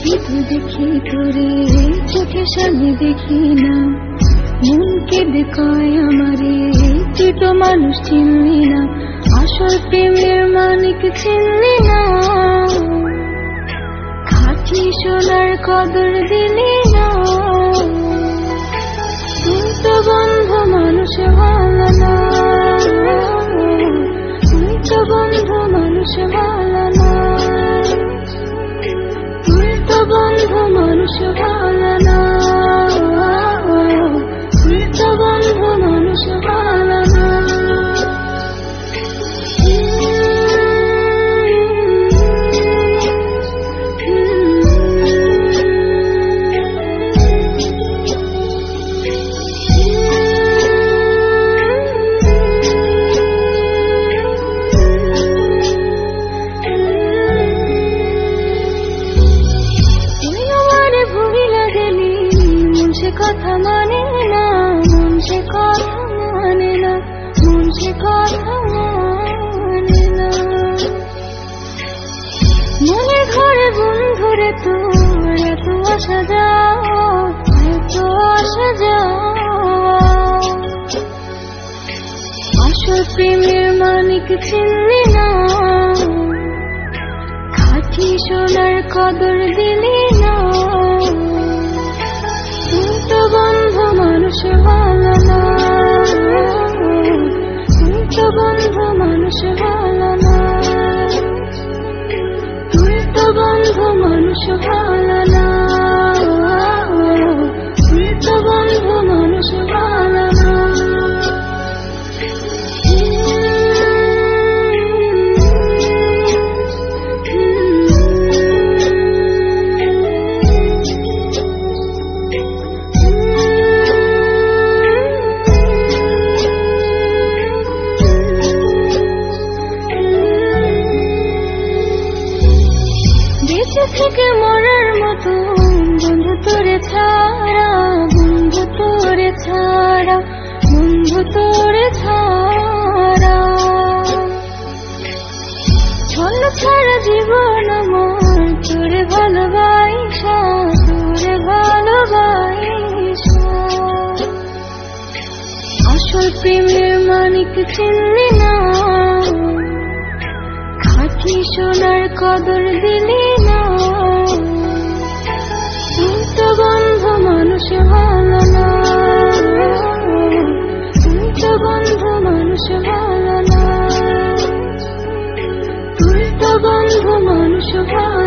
শুধু দেখি তোরে চোখের সামনে দেখি না, মন কেঁদে কয় আমারে তুই তো মানুষ চিনলি না, আসল প্রেমের মানিক চিনলি না, খাঁটি সোনার কদর দিলি না। তুই তো বন্ধু মানুষ ভালো না, তুই তো বন্ধু মানুষ ভালো না, তুই তো বন্ধু মানুষ ভালো না, তুই তো বন্ধু মানুষ ভালো না। কথা মানে না, মন সে কথা মানে না, মন সে কথা মানে না। মনে ঘরে বন্ধুরে তোর এত আসা যাওয়া, এত আসা যাওয়া, আসল প্রেমের মানিক চিনলি না, খাঁটি সোনার কদর দিলি না। তুই তো বন্ধু মানুষ ভালো না, তুই তো বন্ধু মানুষ ভালো না, তুই তো বন্ধু মানুষ ভালো না, তুই তো বন্ধু মানুষ ভালো না। থেকে মরার মতো বন্ধু তোরে ছাড়া, বন্ধু তোরে ছাড়া, বন্ধু তোরে ছাড়া, ছন্ন ছাড়া জীবন আমার তোরে ভালোবাসা, তোরে ভালোবাসা, আসল প্রেমের মানিক চিনলি না, খাঁটি সোনার কদর দিলি না। তুই তো বন্ধু মানুষ ভালো না, তুই তো বন্ধু মানুষ ভালো না, তুই তো বন্ধু মানুষ ভালো।